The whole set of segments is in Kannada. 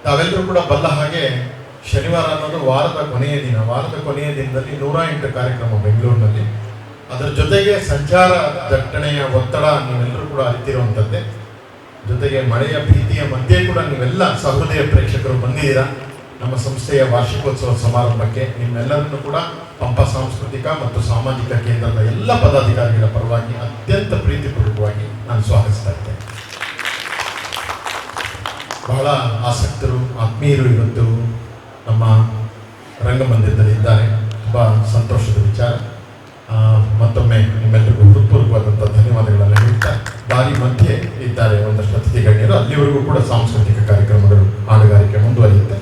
ತಾವೆಲ್ಲರೂ ಕೂಡ ಬಲ್ಲ ಹಾಗೆ ಶನಿವಾರ ಅನ್ನೋದು ವಾರದ ಕೊನೆಯ ದಿನದಲ್ಲಿ 108 ಕಾರ್ಯಕ್ರಮ ಬೆಂಗಳೂರಿನಲ್ಲಿ. ಅದರ ಜೊತೆಗೆ ಸಂಚಾರ ದಟ್ಟಣೆಯ ಒತ್ತಡ ನೀವೆಲ್ಲರೂ ಕೂಡ ಅರಿತಿರುವಂಥದ್ದೇ. ಜೊತೆಗೆ ಮಳೆಯ ಭೀತಿಯ ಮಧ್ಯೆ ಕೂಡ ನೀವೆಲ್ಲ ಸಹೃದಯ ಪ್ರೇಕ್ಷಕರು ಬಂದಿದ್ದೀರಾ ನಮ್ಮ ಸಂಸ್ಥೆಯ ವಾರ್ಷಿಕೋತ್ಸವ ಸಮಾರಂಭಕ್ಕೆ. ನಿಮ್ಮೆಲ್ಲರನ್ನು ಕೂಡ ಪಂಪ ಸಾಂಸ್ಕೃತಿಕ ಮತ್ತು ಸಾಮಾಜಿಕ ಕೇಂದ್ರದ ಎಲ್ಲ ಪದಾಧಿಕಾರಿಗಳ ಪರವಾಗಿ ಅತ್ಯಂತ ಪ್ರೀತಿಪೂರ್ವಕವಾಗಿ ನಾನು ಸ್ವಾಗತಿಸ್ತಾ ಇದ್ದೇನೆ. ಬಹಳ ಆಸಕ್ತರು, ಆತ್ಮೀಯರು ಇವತ್ತು ನಮ್ಮ ರಂಗಮಂದಿರದಲ್ಲಿ ಇದ್ದಾರೆ. ತುಂಬ ಸಂತೋಷದ ವಿಚಾರ. ಮತ್ತೊಮ್ಮೆ ನಿಮ್ಮೆಲ್ಲರಿಗೂ ಹೃತ್ಪೂರ್ವಕವಾದಂಥ ಧನ್ಯವಾದಗಳನ್ನು ಹೇಳ್ತಾ, ದಾರಿ ಮಧ್ಯೆ ಇದ್ದಾರೆ ಒಂದಷ್ಟು ಅತಿಥಿ ಗಣ್ಯರು. ಅಲ್ಲಿವರೆಗೂ ಕೂಡ ಸಾಂಸ್ಕೃತಿಕ ಕಾರ್ಯಕ್ರಮಗಳು, ಹಾಡುಗಾರಿಕೆ ಮುಂದುವರಿಯುತ್ತೆ.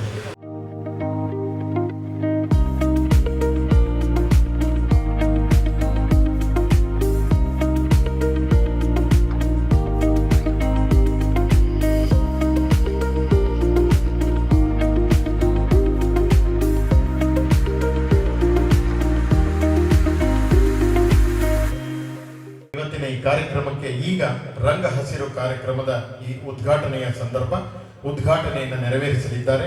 ಈ ಕಾರ್ಯಕ್ರಮಕ್ಕೆ ಈಗ ರಂಗ ಹಸಿರು ಕಾರ್ಯಕ್ರಮದ ಈ ಉದ್ಘಾಟನೆಯ ಉದ್ಘಾಟನೆಯನ್ನು ನೆರವೇರಿಸಲಿದ್ದಾರೆ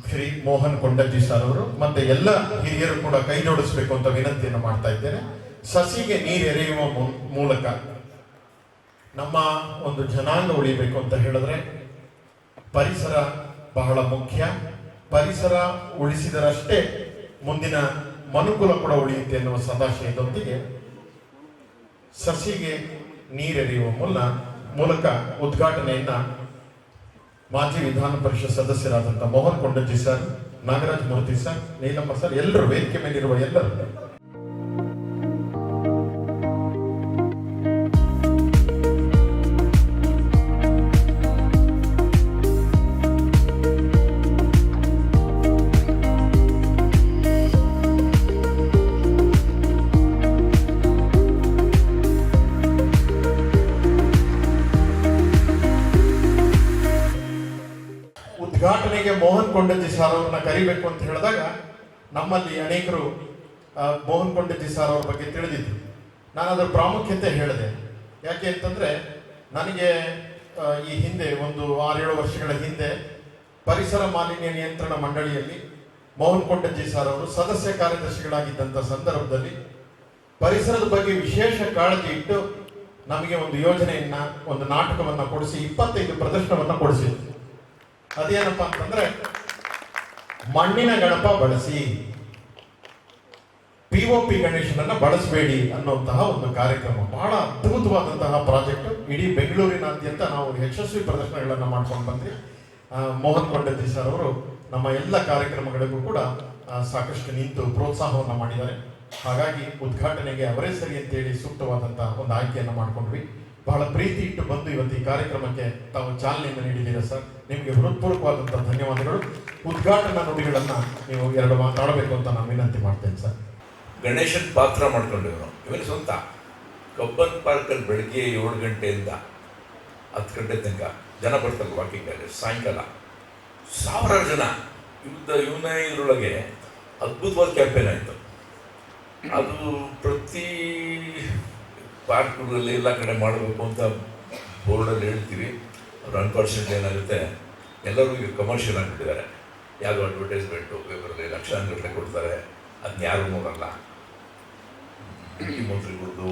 ಶ್ರೀ ಮೋಹನ್ ಕೊಂಡಜ್ಜಿ ಸರ್ ಅವರು. ಮತ್ತೆ ಎಲ್ಲ ಹಿರಿಯರು ಕೂಡ ಕೈ ಜೋಡಿಸಬೇಕು ಅಂತ ವಿನಂತಿಯನ್ನು ಮಾಡ್ತಾ ಇದ್ದೇನೆ. ಸಸಿಗೆ ನೀರೆರೆಯುವ ಮೂಲಕ ನಮ್ಮ ಒಂದು ಜನಾಂಗ ಉಳಿಬೇಕು ಅಂತ ಹೇಳಿದ್ರೆ ಪರಿಸರ ಬಹಳ ಮುಖ್ಯ. ಪರಿಸರ ಉಳಿಸಿದರಷ್ಟೇ ಮುಂದಿನ ಮನುಕುಲ ಕೂಡ ಉಳಿಯುತ್ತೆ ಎನ್ನುವ ಸದಾಶಯದೊಂದಿಗೆ ಸಸಿಗೆ ನೀರೆರೆಯುವ ಮೂಲಕ ಉದ್ಘಾಟನೆಯನ್ನ ಮಾಜಿ ವಿಧಾನ ಪರಿಷತ್ ಸದಸ್ಯರಾದಂಥ ಮೋಹನ್ ಕೊಂಡಜ್ಜಿ ಸರ್, ನಾಗರಾಜ್ ಮೂರ್ತಿ ಸರ್, ನೀಲಮ್ಮ ಸರ್, ಎಲ್ಲರೂ ವೇದಿಕೆ ಮೇಲಿರುವ ಎಲ್ಲರೂ ಉದ್ಘಾಟನೆಗೆ ಮೋಹನ್ ಕೊಂಡಜ್ಜಿ ಸಾರ್ ಅವ್ರನ್ನ ಕರಿಬೇಕು ಅಂತ ಹೇಳಿದಾಗ ನಮ್ಮಲ್ಲಿ ಅನೇಕರು ಮೋಹನ್ ಕೊಂಡಜ್ಜಿ ಸಾರ್ ಅವ್ರ ಬಗ್ಗೆ ತಿಳಿದಿದ್ರು. ನಾನು ಅದರ ಪ್ರಾಮುಖ್ಯತೆ ಹೇಳಿದೆ. ಯಾಕೆ ಅಂತಂದ್ರೆ ನನಗೆ ಈ ಹಿಂದೆ ಒಂದು 6-7 ವರ್ಷಗಳ ಹಿಂದೆ ಪರಿಸರ ಮಾಲಿನ್ಯ ನಿಯಂತ್ರಣ ಮಂಡಳಿಯಲ್ಲಿ ಮೋಹನ್ ಕೊಂಡಜ್ಜಿ ಸಾರ್ ಅವರು ಸದಸ್ಯ ಕಾರ್ಯದರ್ಶಿಗಳಾಗಿದ್ದಂಥ ಸಂದರ್ಭದಲ್ಲಿ ಪರಿಸರದ ಬಗ್ಗೆ ವಿಶೇಷ ಕಾಳಜಿ ಇಟ್ಟು ನಮಗೆ ಒಂದು ಯೋಜನೆಯನ್ನ, ಒಂದು ನಾಟಕವನ್ನ ಕೊಡಿಸಿ 25 ಪ್ರದರ್ಶನವನ್ನ ಕೊಡಿಸಿದ್ರು. ಅದೇನಪ್ಪ ಅಂತಂದ್ರೆ ಮಣ್ಣಿನ ಗಣಪ ಬಳಸಿ, POP ಗಣೇಶನನ್ನ ಬಳಸಬೇಡಿ ಅನ್ನುವಂತಹ ಒಂದು ಕಾರ್ಯಕ್ರಮ. ಬಹಳ ಅದ್ಭುತವಾದಂತಹ ಪ್ರಾಜೆಕ್ಟ್. ಇಡೀ ಬೆಂಗಳೂರಿನಾದ್ಯಂತ ನಾವು ಯಶಸ್ವಿ ಪ್ರದರ್ಶನಗಳನ್ನ ಮಾಡ್ಕೊಂಡು ಬಂದ್ವಿ. ಮೋಹನ್ ಕೊಂಡಜ್ಜಿ ಸರ್ ಅವರು ನಮ್ಮ ಎಲ್ಲ ಕಾರ್ಯಕ್ರಮಗಳಿಗೂ ಕೂಡ ಸಾಕಷ್ಟು ನಿಂತು ಪ್ರೋತ್ಸಾಹವನ್ನು ಮಾಡಿದ್ದಾರೆ. ಹಾಗಾಗಿ ಉದ್ಘಾಟನೆಗೆ ಅವರೇ ಸರಿ ಅಂತೇಳಿ ಸೂಕ್ತವಾದಂತಹ ಒಂದು ಆಯ್ಕೆಯನ್ನು ಮಾಡ್ಕೊಂಡ್ವಿ. ಬಹಳ ಪ್ರೀತಿ ಇಟ್ಟು ಬಂದು ಇವತ್ತು ಈ ಕಾರ್ಯಕ್ರಮಕ್ಕೆ ತಾವು ಚಾಲನೆಯನ್ನು ನೀಡಿದ್ದೀರಾ ಸರ್. ನಿಮಗೆ ಹೃತ್ಪೂರ್ವಕವಾದಂತಹ ಧನ್ಯವಾದಗಳು. ಉದ್ಘಾಟನಾ ನುಡಿಗಳನ್ನ ನೀವು 2 ಮಾತಾಡಬೇಕು ಅಂತ ನಾನು ವಿನಂತಿ ಮಾಡ್ತೇನೆ ಸರ್. ಗಣೇಶನ್ ಪಾತ್ರ ಮಾಡ್ಕೊಂಡಿವಿ ನಾವು. ಇವನು ಸ್ವಂತ ಕಬ್ಬನ್ ಪಾರ್ಕಲ್ಲಿ ಬೆಳಗ್ಗೆ 7 ಗಂಟೆಯಿಂದ 10 ಗಂಟೆ ತನಕ ಜನ ಬರ್ತಾರೆ ವಾಕಿಂಗ್ ಅಲ್ಲಿ. ಸಾಯಂಕಾಲ 1000 ಜನ ಇವನ ಇದರೊಳಗೆ ಅದ್ಭುತವಾದ ಕ್ಯಾಂಪೇನ್ ಆಯಿತು. ಅದು ಪ್ರತಿ ಪಾರ್ಕ್ಗಳಲ್ಲಿ ಎಲ್ಲ ಕಡೆ ಮಾಡಬೇಕು ಅಂತ ಬೋರ್ಡಲ್ಲಿ ಹೇಳ್ತೀವಿ. ಅವ್ರು ಅನ್ಫಾರ್ಚುನೇಟ್ಲಿ ಏನಾಗುತ್ತೆ, ಎಲ್ಲರೂ ಈಗ ಕಮರ್ಷಿಯಲ್ ಆಗಿಬಿಟ್ಟಿದ್ದಾರೆ. ಯಾವುದೋ ಅಡ್ವರ್ಟೈಸ್ಮೆಂಟು ಪೇಪರಲ್ಲಿ ಲಕ್ಷಾಂತರ ಕೊಡ್ತಾರೆ, ಅದನ್ನ ಯಾರು ನೋಡಲ್ಲ. ಮುಖ್ಯಮಂತ್ರಿಗಳದ್ದು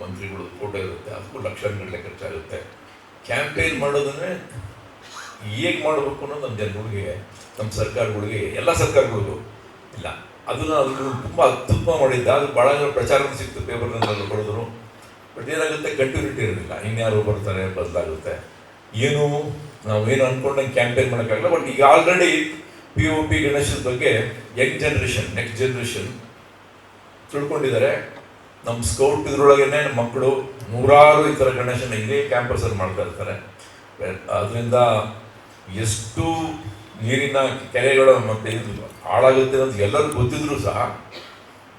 ಮಂತ್ರಿಗಳದ್ದು ಫೋಟೋ ಇರುತ್ತೆ, ಅದಕ್ಕೂ ಲಕ್ಷಾಂತರ ಖರ್ಚಾಗುತ್ತೆ. ಕ್ಯಾಂಪೇನ್ ಮಾಡೋದನ್ನೇ ಹೇಗೆ ಮಾಡಬೇಕು ಅನ್ನೋದು ನಮ್ಮ ಜನಗಳಿಗೆ, ನಮ್ಮ ಸರ್ಕಾರಗಳಿಗೆ, ಎಲ್ಲ ಸರ್ಕಾರಗಳಿಗೂ ಇಲ್ಲ. ಅದನ್ನು ತುಂಬ ಅತ್ಯುತ್ತಮ ಮಾಡಿದ್ದ. ಅದು ಭಾಳ ಪ್ರಚಾರ ಸಿಕ್ತು, ಪೇಪರ್ನಲ್ಲಿ ಬರೆದ್ರು. ಬಟ್ ಏನಾಗುತ್ತೆ, ಕಂಟಿನ್ಯೂಟಿ ಇರೋದಿಲ್ಲ. ಇನ್ಯಾರು ಬರ್ತಾರೆ, ಬದಲಾಗುತ್ತೆ. ನಾವೇನು ಅಂದ್ಕೊಂಡಂಗೆ ಕ್ಯಾಂಪೇನ್ ಮಾಡೋಕ್ಕಾಗಲ್ಲ. ಬಟ್ ಈಗ ಆಲ್ರೆಡಿ POP ಗಣೇಶದ ಬಗ್ಗೆ ಯಂಗ್ ಜನರೇಷನ್, ನೆಕ್ಸ್ಟ್ ಜನರೇಷನ್ ತಿಳ್ಕೊಂಡಿದ್ದಾರೆ. ನಮ್ಮ ಸ್ಕೌಟ್ ಇದರೊಳಗೇನೆ ನಮ್ಮ ಮಕ್ಕಳು 100 ಈ ಥರ ಗಣೇಶನ ಇದೇ ಕ್ಯಾಂಪಸಲ್ಲಿ ಮಾಡ್ತಾ ಇರ್ತಾರೆ. ಅದರಿಂದ ಎಷ್ಟು ನೀರಿನ ಕೆರೆಗಳು ಮತ್ತು ಇದು ಹಾಳಾಗುತ್ತೆ ಅಂತ ಎಲ್ಲರೂ ಗೊತ್ತಿದ್ರು ಸಹ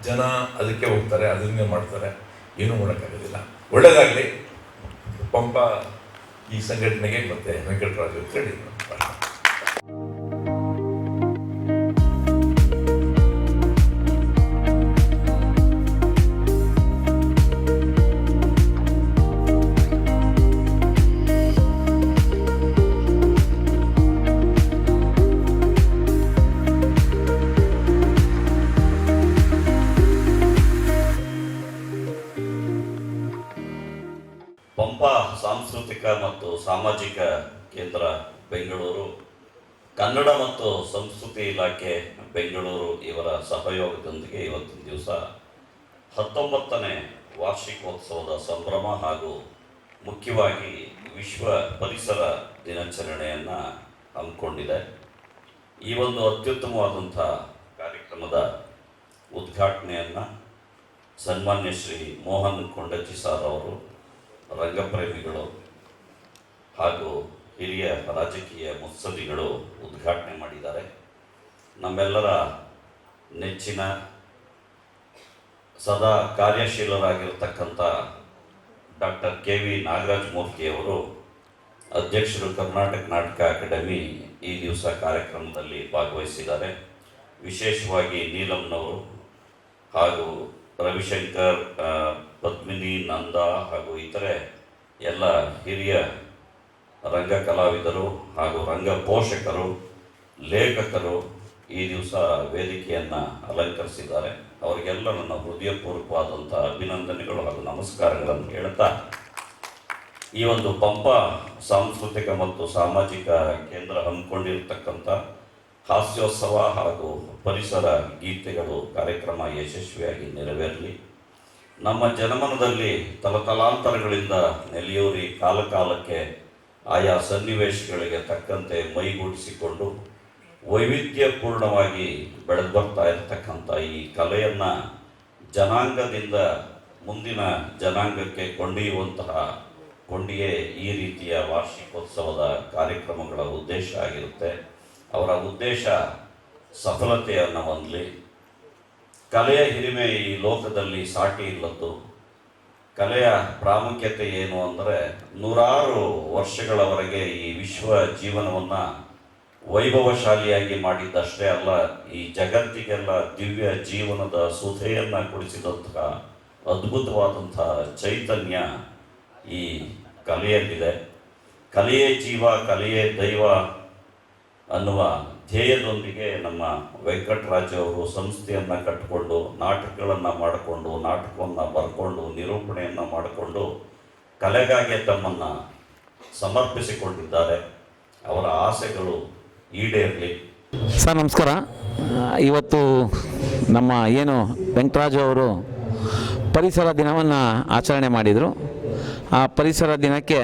ಜನ ಅದಕ್ಕೆ ಹೋಗ್ತಾರೆ, ಅದನ್ನೇ ಮಾಡ್ತಾರೆ. ಏನೂ ಮಾಡೋಕ್ಕಾಗೋದಿಲ್ಲ. ಒಳ್ಳೆಯದಾಗಲಿ ಪಂಪ ಈ ಸಂಘಟನೆಗೆ ಮತ್ತು ವೆಂಕಟರಾಜು ಹೇಳಿ. ಮತ್ತು ಸಾಮಾಜಿಕ ಕೇಂದ್ರ ಬೆಂಗಳೂರು, ಕನ್ನಡ ಮತ್ತು ಸಂಸ್ಕೃತಿ ಇಲಾಖೆ ಬೆಂಗಳೂರು ಇವರ ಸಹಯೋಗದೊಂದಿಗೆ ಇವತ್ತಿನ ದಿವಸ 19ನೇ ವಾರ್ಷಿಕೋತ್ಸವದ ಸಂಭ್ರಮ ಹಾಗೂ ಮುಖ್ಯವಾಗಿ ವಿಶ್ವ ಪರಿಸರ ದಿನಾಚರಣೆಯನ್ನು ಹಮ್ಮಿಕೊಂಡಿದೆ. ಈ ಒಂದು ಅತ್ಯುತ್ತಮವಾದಂಥ ಕಾರ್ಯಕ್ರಮದ ಉದ್ಘಾಟನೆಯನ್ನು ಸನ್ಮಾನ್ಯ ಶ್ರೀ ಮೋಹನ್ ಕೊಂಡಜ್ಜಿ ಸಾರ್ ಅವರು, ರಂಗಪ್ರೇಮಿಗಳು ಹಾಗೂ ಹಿರಿಯ ರಾಜಕೀಯ ಮುತ್ಸದ್ದಿಗಳು ಉದ್ಘಾಟನೆ ಮಾಡಿದ್ದಾರೆ. ನಮ್ಮೆಲ್ಲರ ನೆಚ್ಚಿನ ಸದಾ ಕಾರ್ಯಶೀಲರಾಗಿರ್ತಕ್ಕಂಥ ಡಾಕ್ಟರ್ ಕೆ ವಿ ನಾಗರಾಜ್ ಮೂರ್ತಿಯವರು, ಅಧ್ಯಕ್ಷರು, ಕರ್ನಾಟಕ ನಾಟಕ ಅಕಾಡೆಮಿ, ಈ ದಿವಸ ಕಾರ್ಯಕ್ರಮದಲ್ಲಿ ಭಾಗವಹಿಸಿದ್ದಾರೆ. ವಿಶೇಷವಾಗಿ ನೀಲಂನವರು ಹಾಗೂ ರವಿಶಂಕರ್, ಪದ್ಮಿನಿ, ನಂದ ಹಾಗೂ ಇತರೆ ಎಲ್ಲ ಹಿರಿಯ ರಂಗ ಕಲಾವಿದರು ಹಾಗೂ ರಂಗ ಪೋಷಕರು, ಲೇಖಕರು ಈ ದಿವಸ ವೇದಿಕೆಯನ್ನು ಅಲಂಕರಿಸಿದ್ದಾರೆ. ಅವರಿಗೆಲ್ಲ ನನ್ನ ಹೃದಯಪೂರ್ವಕವಾದಂಥ ಅಭಿನಂದನೆಗಳು ಹಾಗೂ ನಮಸ್ಕಾರಗಳನ್ನು ಹೇಳ್ತಾ, ಈ ಒಂದು ಪಂಪ ಸಾಂಸ್ಕೃತಿಕ ಮತ್ತು ಸಾಮಾಜಿಕ ಕೇಂದ್ರ ಹಮ್ಮಿಕೊಂಡಿರ್ತಕ್ಕಂಥ ಹಾಸ್ಯೋತ್ಸವ ಹಾಗೂ ಪರಿಸರ ಗೀತೆಗಳು ಕಾರ್ಯಕ್ರಮ ಯಶಸ್ವಿಯಾಗಿ ನೆರವೇರಲಿ. ನಮ್ಮ ಜನಮನದಲ್ಲಿ ತಲತಲಾಂತರಗಳಿಂದ ನೆಲೆಯೂರಿ ಕಾಲಕಾಲಕ್ಕೆ ಆಯಾ ಸನ್ನಿವೇಶಗಳಿಗೆ ತಕ್ಕಂತೆ ಮೈಗೂಡಿಸಿಕೊಂಡು ವೈವಿಧ್ಯಪೂರ್ಣವಾಗಿ ಬೆಳೆದು ಬರ್ತಾ ಇರತಕ್ಕಂಥ ಈ ಕಲೆಯನ್ನು ಜನಾಂಗದಿಂದ ಮುಂದಿನ ಜನಾಂಗಕ್ಕೆ ಕೊಂಡೊಯ್ಯುವಂತಹ ಕೊಂಡಿಯೇ ಈ ರೀತಿಯ ವಾರ್ಷಿಕೋತ್ಸವದ ಕಾರ್ಯಕ್ರಮಗಳ ಉದ್ದೇಶ ಆಗಿರುತ್ತೆ. ಅವರ ಉದ್ದೇಶ ಸಫಲತೆಯನ್ನು ಹೊಂದಲಿ. ಕಲೆಯ ಹಿರಿಮೆ ಈ ಲೋಕದಲ್ಲಿ ಸಾಟಿ ಇಲ್ಲದ್ದು. ಕಲೆಯ ಪ್ರಾಮುಖ್ಯತೆ ಏನು ಅಂದರೆ, ನೂರಾರು ವರ್ಷಗಳವರೆಗೆ ಈ ವಿಶ್ವ ಜೀವನವನ್ನು ವೈಭವಶಾಲಿಯಾಗಿ ಮಾಡಿದ್ದಷ್ಟೇ ಅಲ್ಲ, ಈ ಜಗತ್ತಿಗೆಲ್ಲ ದಿವ್ಯ ಜೀವನದ ಸುಧೆಯನ್ನು ಕುಡಿಸಿದಂತಹ ಅದ್ಭುತವಾದಂತಹ ಚೈತನ್ಯ ಈ ಕಲೆಯಲ್ಲಿದೆ. ಕಲೆಯೇ ಜೀವ, ಕಲೆಯೇ ದೈವ ಅನ್ನುವ ಧ್ಯೇಯದೊಂದಿಗೆ ನಮ್ಮ ವೆಂಕಟರಾಜ್ ಅವರು ಸಂಸ್ಥೆಯನ್ನು ಕಟ್ಟಿಕೊಂಡು, ನಾಟಕಗಳನ್ನು ಮಾಡಿಕೊಂಡು, ನಾಟಕವನ್ನು ಬರ್ಕೊಂಡು, ನಿರೂಪಣೆಯನ್ನು ಮಾಡಿಕೊಂಡು ಕಲೆಗಾಗಿ ತಮ್ಮನ್ನು ಸಮರ್ಪಿಸಿಕೊಂಡಿದ್ದಾರೆ. ಅವರ ಆಸೆಗಳು ಈಡೇರಲಿ. ಸರ್ ನಮಸ್ಕಾರ. ಇವತ್ತು ನಮ್ಮ ಏನು ವೆಂಕಟರಾಜು ಅವರು ಪರಿಸರ ದಿನವನ್ನು ಆಚರಣೆ ಮಾಡಿದರು. ಆ ಪರಿಸರ ದಿನಕ್ಕೆ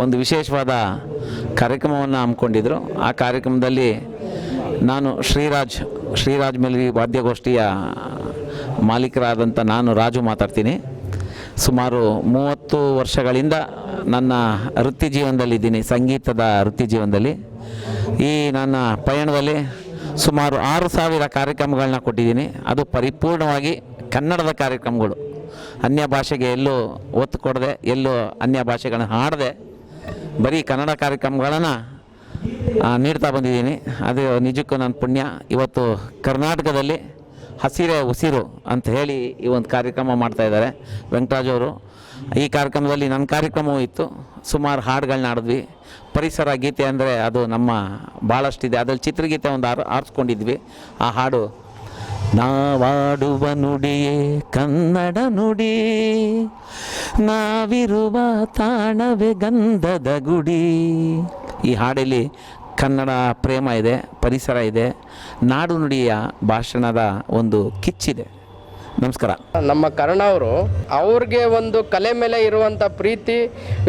ಒಂದು ವಿಶೇಷವಾದ ಕಾರ್ಯಕ್ರಮವನ್ನು ಹಮ್ಮಿಕೊಂಡಿದ್ರು. ಆ ಕಾರ್ಯಕ್ರಮದಲ್ಲಿ ನಾನು ಶ್ರೀರಾಜ್ ಮೆಲ್ವಿ ವಾದ್ಯಗೋಷ್ಠಿಯ ಮಾಲೀಕರಾದಂಥ ನಾನು ರಾಜು ಮಾತಾಡ್ತೀನಿ. ಸುಮಾರು 30 ವರ್ಷಗಳಿಂದ ನನ್ನ ವೃತ್ತಿ ಜೀವನದಲ್ಲಿದ್ದೀನಿ, ಸಂಗೀತದ ವೃತ್ತಿ ಜೀವನದಲ್ಲಿ. ಈ ನನ್ನ ಪಯಣದಲ್ಲಿ ಸುಮಾರು 6,000 ಕಾರ್ಯಕ್ರಮಗಳನ್ನ ಕೊಟ್ಟಿದ್ದೀನಿ. ಅದು ಪರಿಪೂರ್ಣವಾಗಿ ಕನ್ನಡದ ಕಾರ್ಯಕ್ರಮಗಳು. ಅನ್ಯ ಭಾಷೆಗೆ ಎಲ್ಲೂ ಒತ್ತು ಕೊಡದೆ, ಎಲ್ಲೂ ಅನ್ಯ ಭಾಷೆಗಳನ್ನ ಹಾಡದೆ ಬರೀ ಕನ್ನಡ ಕಾರ್ಯಕ್ರಮಗಳನ್ನು ನೀಡ್ತಾ ಬಂದಿದ್ದೀನಿ. ಅದು ನಿಜಕ್ಕೂ ನನ್ನ ಪುಣ್ಯ. ಇವತ್ತು ಕರ್ನಾಟಕದಲ್ಲಿ ಹಸಿರೇ ಉಸಿರು ಅಂತ ಹೇಳಿ ಈ ಒಂದು ಕಾರ್ಯಕ್ರಮ ಮಾಡ್ತಾಯಿದ್ದಾರೆ ವೆಂಕಟರಾಜ್ ಅವರು. ಈ ಕಾರ್ಯಕ್ರಮದಲ್ಲಿ ನನ್ನ ಕಾರ್ಯಕ್ರಮವೂ ಇತ್ತು. ಸುಮಾರು ಹಾಡುಗಳನ್ನ ಆಡಿದ್ವಿ. ಪರಿಸರ ಗೀತೆ ಅಂದರೆ ಅದು ನಮ್ಮ ಭಾಳಷ್ಟಿದೆ. ಅದರಲ್ಲಿ ಚಿತ್ರಗೀತೆ ಒಂದು ಆರಿಸ್ಕೊಂಡಿದ್ವಿ. ಆ ಹಾಡು, ನಾವಾಡುವ ನುಡಿಯೇ ಕನ್ನಡ ನುಡಿ, ನಾವಿರುವ ತಾಣವೇ ಗಂಧದ ಗುಡಿ. ಈ ಹಾಡಲ್ಲಿ ಕನ್ನಡ ಪ್ರೇಮ ಇದೆ, ಪರಿಸರ ಇದೆ, ನಾಡು ನುಡಿಯ ಭಾಷಣದ ಒಂದು ಕಿಚ್ಚಿದೆ. ನಮಸ್ಕಾರ. ನಮ್ಮ ಕರ್ಣ ಅವರು, ಅವ್ರಿಗೆ ಒಂದು ಕಲೆ ಮೇಲೆ ಇರುವಂಥ ಪ್ರೀತಿ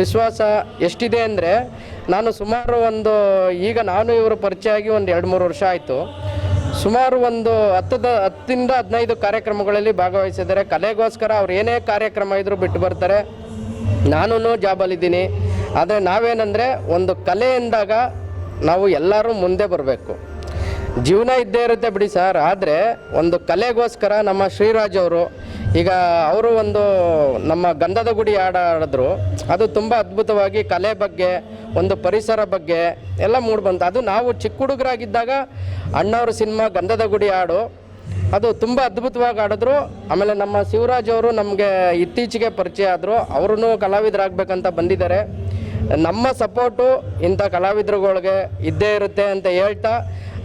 ವಿಶ್ವಾಸ ಎಷ್ಟಿದೆ ಅಂದರೆ, ನಾನು ಸುಮಾರು ಈಗ ನಾನು ಇವರು ಪರಿಚಯ ಆಗಿ ಒಂದು 2-3 ವರ್ಷ ಆಯಿತು. ಸುಮಾರು 10ರಿಂದ 15 ಕಾರ್ಯಕ್ರಮಗಳಲ್ಲಿ ಭಾಗವಹಿಸಿದ್ದಾರೆ. ಕಲೆಗೋಸ್ಕರ ಅವ್ರು ಏನೇ ಕಾರ್ಯಕ್ರಮ ಇದ್ದರೂ ಬಿಟ್ಟು ಬರ್ತಾರೆ. ನಾನು ಜಾಬಲ್ಲಿದ್ದೀನಿ. ಆದರೆ ನಾವೇನಂದರೆ, ಒಂದು ಕಲೆ ಎಂದಾಗ ನಾವು ಎಲ್ಲರೂ ಮುಂದೆ ಬರಬೇಕು. ಜೀವನ ಇದ್ದೇ ಇರುತ್ತೆ ಬಿಡಿ ಸರ್, ಆದರೆ ಒಂದು ಕಲೆಗೋಸ್ಕರ ನಮ್ಮ ಶ್ರೀರಾಜ್ ಅವರು ಈಗ ಅವರು ನಮ್ಮ ಗಂಧದ ಗುಡಿ ಹಾಡಿದ್ರು. ಅದು ತುಂಬ ಅದ್ಭುತವಾಗಿ ಕಲೆ ಬಗ್ಗೆ, ಒಂದು ಪರಿಸರ ಬಗ್ಗೆ ಎಲ್ಲ ಮೂಡಿಬಂತು. ಅದು ನಾವು ಚಿಕ್ಕ ಹುಡುಗರಾಗಿದ್ದಾಗ ಅಣ್ಣವ್ರ ಸಿನಿಮಾ ಗಂಧದ ಗುಡಿ ಹಾಡು ಅದು ತುಂಬ ಅದ್ಭುತವಾಗಿ ಆಡಿದ್ರು. ಆಮೇಲೆ ನಮ್ಮ ಶಿವರಾಜ್ ಅವರು ನಮಗೆ ಇತ್ತೀಚೆಗೆ ಪರಿಚಯ ಆದರು. ಅವರೂ ಕಲಾವಿದರಾಗಬೇಕಂತ ಬಂದಿದ್ದಾರೆ. ನಮ್ಮ ಸಪೋರ್ಟು ಇಂಥ ಕಲಾವಿದರುಗಳಿಗೆ ಇದ್ದೇ ಇರುತ್ತೆ ಅಂತ ಹೇಳ್ತಾ,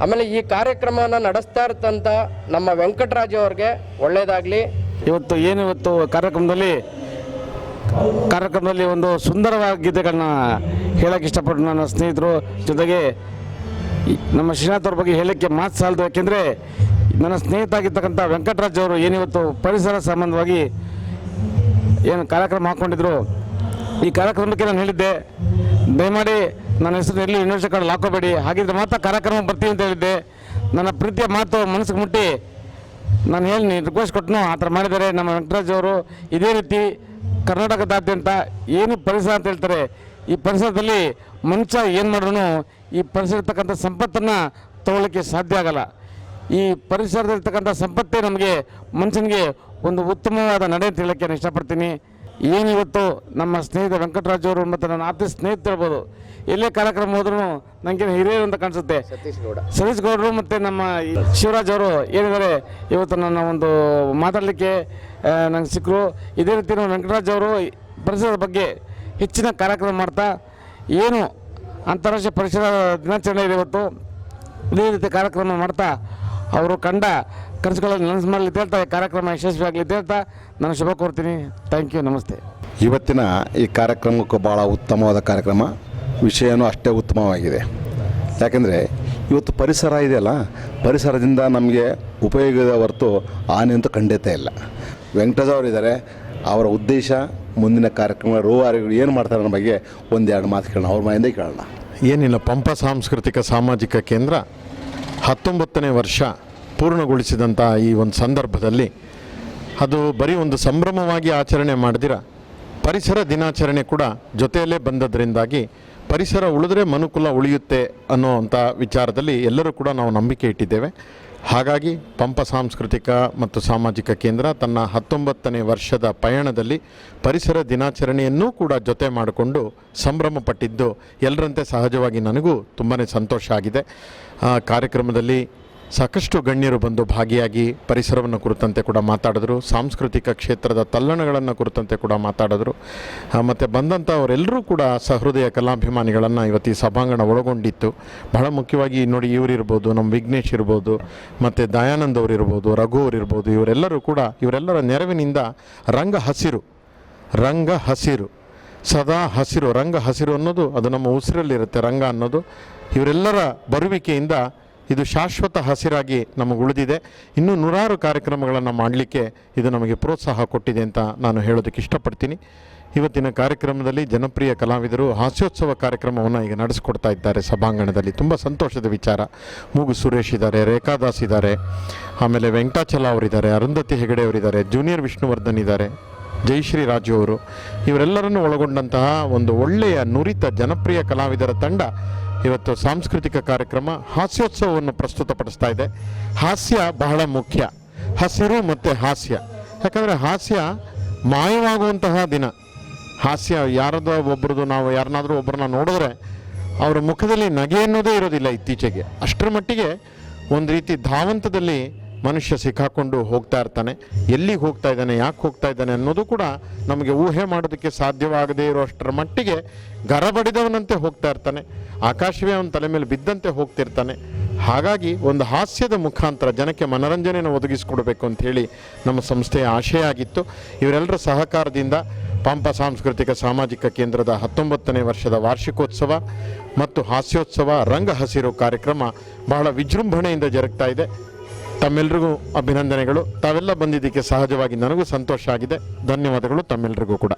ಆಮೇಲೆ ಈ ಕಾರ್ಯಕ್ರಮವನ್ನು ನಡೆಸ್ತಾ ಇರ್ತಂಥ ನಮ್ಮ ವೆಂಕಟರಾಜ್ ಅವ್ರಿಗೆ ಒಳ್ಳೆಯದಾಗಲಿ. ಇವತ್ತು ಕಾರ್ಯಕ್ರಮದಲ್ಲಿ ಕಾರ್ಯಕ್ರಮದಲ್ಲಿ ಒಂದು ಸುಂದರವಾದ ಗೀತೆಗಳನ್ನ ಹೇಳೋಕ್ಕೆ ಇಷ್ಟಪಟ್ಟು ನನ್ನ ಸ್ನೇಹಿತರು ಜೊತೆಗೆ ನಮ್ಮ ಶ್ರೀನಾಥ್ ಅವ್ರ ಬಗ್ಗೆ ಹೇಳೋಕ್ಕೆ ಮಾತು ಸಾಲದು. ಯಾಕೆಂದರೆ ನನ್ನ ಸ್ನೇಹಿತ ಆಗಿರ್ತಕ್ಕಂಥ ವೆಂಕಟರಾಜ್ ಅವರು ಏನಿವತ್ತು ಪರಿಸರ ಸಂಬಂಧವಾಗಿ ಏನು ಕಾರ್ಯಕ್ರಮ ಹಾಕ್ಕೊಂಡಿದ್ರು, ಈ ಕಾರ್ಯಕ್ರಮಕ್ಕೆ ನಾನು ಹೇಳಿದ್ದೆ ದಯಮಾಡಿ ನನ್ನ ಹೆಸರು ಎಲ್ಲಿ ಯೂನಿವರ್ಸಿಟಿ ಕಾರ್ಡ್ ಹಾಕೋಬೇಡಿ, ಹಾಗಿದ್ರೆ ಮಾತ್ರ ಕಾರ್ಯಕ್ರಮ ಬರ್ತೀನಿ ಅಂತ ಹೇಳಿದ್ದೆ. ನನ್ನ ಪ್ರೀತಿಯ ಮಾತು ಮನಸ್ಸಿಗೆ ಮುಟ್ಟಿ ನಾನು ಹೇಳಿ ರಿಕ್ವೆಸ್ಟ್ ಕೊಟ್ಟನು, ಆ ಥರ ಮಾಡಿದ್ದಾರೆ ನಮ್ಮ ವೆಂಕಟರಾಜ್ ಅವರು. ಇದೇ ರೀತಿ ಕರ್ನಾಟಕದಾದ್ಯಂತ ಏನು ಪರಿಸರ ಅಂತ ಹೇಳ್ತಾರೆ, ಈ ಪರಿಸರದಲ್ಲಿ ಮನುಷ್ಯ ಏನು ಮಾಡಿದ್ರು ಈ ಪರಿಸರ ಇರ್ತಕ್ಕಂಥ ಸಂಪತ್ತನ್ನು ತಗೊಳ್ಳೋಕ್ಕೆ ಸಾಧ್ಯ ಆಗಲ್ಲ. ಈ ಪರಿಸರದಲ್ಲಿರ್ತಕ್ಕಂಥ ಸಂಪತ್ತೇ ನಮಗೆ ಮನುಷ್ಯನಿಗೆ ಒಂದು ಉತ್ತಮವಾದ ನಡೆ ಅಂತ ಹೇಳೋಕ್ಕೆ ನಾನು ಇಷ್ಟಪಡ್ತೀನಿ. ಏನಿವತ್ತು ನಮ್ಮ ಸ್ನೇಹಿತ ವೆಂಕಟರಾಜ್ ಅವರು ಮತ್ತು ನನ್ನ ಆಪ್ತ ಸ್ನೇಹಿತ ಹೇಳ್ಬೋದು, ಎಲ್ಲೇ ಕಾರ್ಯಕ್ರಮ ಹೋದ್ರೂ ನನಗೆ ಹಿರಿಯರು ಅಂತ ಕಾಣಿಸುತ್ತೆ. ಸತೀಶ್ ಗೌಡರು ಮತ್ತು ನಮ್ಮ ಶಿವರಾಜ್ ಅವರು ಏನಿದ್ದಾರೆ ಇವತ್ತು ನನ್ನ ಒಂದು ಮಾತಾಡಲಿಕ್ಕೆ ನಂಗೆ ಸಿಕ್ಕರು. ಇದೇ ರೀತಿ ನಮ್ಮ ವೆಂಕಟರಾಜ್ ಅವರು ಪರಿಸರದ ಬಗ್ಗೆ ಹೆಚ್ಚಿನ ಕಾರ್ಯಕ್ರಮ ಮಾಡ್ತಾ ಏನು ಅಂತಾರಾಷ್ಟ್ರೀಯ ಪರಿಸರ ದಿನಾಚರಣೆ ಇದೆ ಇವತ್ತು, ಇದೇ ರೀತಿ ಕಾರ್ಯಕ್ರಮ ಮಾಡ್ತಾ ಅವರು ಕಂಡ ಕನಸುಗಳನ್ನು ನನಸು ಮಾಡಲಿ ಹೇಳ್ತಾ ಕಾರ್ಯಕ್ರಮ ಯಶಸ್ವಿಯಾಗಲಿ ಹೇಳ್ತಾ ನಾನು ಶುಭ ಕೋರ್ತೀನಿ. ಥ್ಯಾಂಕ್ ಯು, ನಮಸ್ತೆ. ಇವತ್ತಿನ ಈ ಕಾರ್ಯಕ್ರಮಕ್ಕೂ ಭಾಳ ಉತ್ತಮವಾದ ಕಾರ್ಯಕ್ರಮ, ವಿಷಯನೂ ಅಷ್ಟೇ ಉತ್ತಮವಾಗಿದೆ. ಯಾಕೆಂದರೆ ಇವತ್ತು ಪರಿಸರ ಇದೆಯಲ್ಲ, ಪರಿಸರದಿಂದ ನಮಗೆ ಉಪಯೋಗದ ಹೊರತು ಹಾನಿ ಅಂತೂ ಖಂಡಿತ ಇಲ್ಲ. ವೆಂಕಟರಾಜ್ ಅವರಿದ್ದಾರೆ, ಅವರ ಉದ್ದೇಶ ಮುಂದಿನ ಕಾರ್ಯಕ್ರಮ ರೋವಾರಿಗಳು ಏನು ಮಾಡ್ತಾರೆ ಅನ್ನೋ ಬಗ್ಗೆ ಒಂದೆರಡು ಮಾತು ಕೇಳೋಣ, ಅವ್ರ ಮನೆಯಿಂದ ಕೇಳೋಣ. ಏನಿಲ್ಲ, ಪಂಪ ಸಾಂಸ್ಕೃತಿಕ ಸಾಮಾಜಿಕ ಕೇಂದ್ರ 19ನೇ ವರ್ಷ ಪೂರ್ಣಗೊಳಿಸಿದಂಥ ಈ ಒಂದು ಸಂದರ್ಭದಲ್ಲಿ ಅದು ಬರೀ ಒಂದು ಸಂಭ್ರಮವಾಗಿ ಆಚರಣೆ ಮಾಡಿದಿರ, ಪರಿಸರ ದಿನಾಚರಣೆ ಕೂಡ ಜೊತೆಯಲ್ಲೇ ಬಂದದ್ರಿಂದಾಗಿ ಪರಿಸರ ಉಳಿದ್ರೆ ಮನುಕುಲ ಉಳಿಯುತ್ತೆ ಅನ್ನೋವಂಥ ವಿಚಾರದಲ್ಲಿ ಎಲ್ಲರೂ ಕೂಡ ನಾವು ನಂಬಿಕೆ ಇಟ್ಟಿದ್ದೇವೆ. ಹಾಗಾಗಿ ಪಂಪ ಸಾಂಸ್ಕೃತಿಕ ಮತ್ತು ಸಾಮಾಜಿಕ ಕೇಂದ್ರ ತನ್ನ 19ನೇ ವರ್ಷದ ಪಯಣದಲ್ಲಿ ಪರಿಸರ ದಿನಾಚರಣೆಯನ್ನೂ ಕೂಡ ಜೊತೆ ಮಾಡಿಕೊಂಡು ಸಂಭ್ರಮ ಪಟ್ಟಿದ್ದು ಎಲ್ಲರಂತೆ ಸಹಜವಾಗಿ ನನಗೂ ತುಂಬಾ ಸಂತೋಷ ಆಗಿದೆ. ಕಾರ್ಯಕ್ರಮದಲ್ಲಿ ಸಾಕಷ್ಟು ಗಣ್ಯರು ಬಂದು ಭಾಗಿಯಾಗಿ ಪರಿಸರವನ್ನು ಕುರಿತಂತೆ ಕೂಡ ಮಾತಾಡಿದ್ರು, ಸಾಂಸ್ಕೃತಿಕ ಕ್ಷೇತ್ರದ ತಲ್ಲಣಗಳನ್ನು ಕುರಿತಂತೆ ಕೂಡ ಮಾತಾಡಿದ್ರು. ಮತ್ತು ಬಂದಂಥವರೆಲ್ಲರೂ ಕೂಡ ಸಹೃದಯ ಕಲಾಭಿಮಾನಿಗಳನ್ನು ಇವತ್ತು ಈ ಸಭಾಂಗಣ ಒಳಗೊಂಡಿತ್ತು. ಬಹಳ ಮುಖ್ಯವಾಗಿ ನೋಡಿ, ಇವರಿರ್ಬೋದು, ನಮ್ಮ ವಿಘ್ನೇಶ್ ಇರ್ಬೋದು, ಮತ್ತು ದಯಾನಂದ್ ಅವರಿರ್ಬೋದು, ರಘು ಅವರಿರ್ಬೋದು, ಇವರೆಲ್ಲರ ನೆರವಿನಿಂದ ರಂಗ ಹಸಿರು ಸದಾ ಹಸಿರು, ರಂಗ ಹಸಿರು ಅನ್ನೋದು ಅದು ನಮ್ಮ ಉಸಿರಲ್ಲಿರುತ್ತೆ. ರಂಗ ಅನ್ನೋದು ಇವರೆಲ್ಲರ ಬರುವಿಕೆಯಿಂದ ಇದು ಶಾಶ್ವತ ಹಸಿರಾಗಿ ನಮಗೆ ಉಳಿದಿದೆ. ಇನ್ನೂ ನೂರಾರು ಕಾರ್ಯಕ್ರಮಗಳನ್ನು ಮಾಡಲಿಕ್ಕೆ ಇದು ನಮಗೆ ಪ್ರೋತ್ಸಾಹ ಕೊಟ್ಟಿದೆ ಅಂತ ನಾನು ಹೇಳೋದಕ್ಕೆ ಇಷ್ಟಪಡ್ತೀನಿ. ಇವತ್ತಿನ ಕಾರ್ಯಕ್ರಮದಲ್ಲಿ ಜನಪ್ರಿಯ ಕಲಾವಿದರು ಹಾಸ್ಯೋತ್ಸವ ಕಾರ್ಯಕ್ರಮವನ್ನು ಈಗ ನಡೆಸ್ಕೊಡ್ತಾ ಇದ್ದಾರೆ ಸಭಾಂಗಣದಲ್ಲಿ. ತುಂಬ ಸಂತೋಷದ ವಿಚಾರ. ಮೂಗು ಸುರೇಶ್ ಇದ್ದಾರೆ, ರೇಖಾದಾಸ್ ಇದ್ದಾರೆ, ಆಮೇಲೆ ವೆಂಕಟಾಚಲ ಅವರಿದ್ದಾರೆ, ಅರುಂಧತಿ ಹೆಗಡೆ ಅವರಿದ್ದಾರೆ, ಜೂನಿಯರ್ ವಿಷ್ಣುವರ್ಧನ್ ಇದ್ದಾರೆ, ಜಯಶ್ರೀ ರಾಜು ಅವರು, ಇವರೆಲ್ಲರನ್ನು ಒಳಗೊಂಡಂತಹ ಒಂದು ಒಳ್ಳೆಯ ನುರಿತ ಜನಪ್ರಿಯ ಕಲಾವಿದರ ತಂಡ ಇವತ್ತು ಸಾಂಸ್ಕೃತಿಕ ಕಾರ್ಯಕ್ರಮ ಹಾಸ್ಯೋತ್ಸವವನ್ನು ಪ್ರಸ್ತುತಪಡಿಸ್ತಾ ಇದೆ. ಹಾಸ್ಯ ಬಹಳ ಮುಖ್ಯ, ಹಸಿರು ಮತ್ತು ಹಾಸ್ಯ. ಯಾಕಂದರೆ ಹಾಸ್ಯ ಮಾಯವಾಗುವಂತಹ ದಿನ. ಹಾಸ್ಯ ಯಾರದೋ ಒಬ್ಬರದು, ನಾವು ಯಾರನ್ನಾದರೂ ಒಬ್ಬರನ್ನ ನೋಡಿದ್ರೆ ಅವರ ಮುಖದಲ್ಲಿ ನಗೆ ಅನ್ನೋದೇ ಇರೋದಿಲ್ಲ ಇತ್ತೀಚೆಗೆ. ಅಷ್ಟರ ಮಟ್ಟಿಗೆ ಒಂದು ರೀತಿ ಧಾವಂತದಲ್ಲಿ ಮನುಷ್ಯ ಸಿಕ್ಕಾಕೊಂಡು ಹೋಗ್ತಾ ಇರ್ತಾನೆ. ಎಲ್ಲಿಗೆ ಹೋಗ್ತಾ ಇದ್ದಾನೆ, ಯಾಕೆ ಹೋಗ್ತಾ ಇದ್ದಾನೆ ಅನ್ನೋದು ಕೂಡ ನಮಗೆ ಊಹೆ ಮಾಡೋದಕ್ಕೆ ಸಾಧ್ಯವಾಗದೇ ಇರೋಷ್ಟರ ಮಟ್ಟಿಗೆ ಗರಬಡಿದವನಂತೆ ಹೋಗ್ತಾ ಇರ್ತಾನೆ. ಆಕಾಶವೇ ಅವನ ತಲೆ ಮೇಲೆ ಬಿದ್ದಂತೆ ಹೋಗ್ತಿರ್ತಾನೆ. ಹಾಗಾಗಿ ಒಂದು ಹಾಸ್ಯದ ಮುಖಾಂತರ ಜನಕ್ಕೆ ಮನರಂಜನೆಯನ್ನು ಒದಗಿಸಿಕೊಡಬೇಕು ಅಂಥೇಳಿ ನಮ್ಮ ಸಂಸ್ಥೆಯ ಆಶಯ ಆಗಿತ್ತು. ಇವರೆಲ್ಲರ ಸಹಕಾರದಿಂದ ಪಂಪ ಸಾಂಸ್ಕೃತಿಕ ಸಾಮಾಜಿಕ ಕೇಂದ್ರದ 19ನೇ ವರ್ಷದ ವಾರ್ಷಿಕೋತ್ಸವ ಮತ್ತು ಹಾಸ್ಯೋತ್ಸವ ರಂಗ ಹಸಿರು ಕಾರ್ಯಕ್ರಮ ಬಹಳ ವಿಜೃಂಭಣೆಯಿಂದ ಜರುಗ್ತಾ ಇದೆ. ತಮ್ಮೆಲ್ಲರಿಗೂ ಅಭಿನಂದನೆಗಳು. ತಾವೆಲ್ಲ ಬಂದಿದ್ದಕ್ಕೆ ಸಹಜವಾಗಿ ನನಗೂ ಸಂತೋಷ ಆಗಿದೆ. ಧನ್ಯವಾದಗಳು ತಮ್ಮೆಲ್ಲರಿಗೂ ಕೂಡ.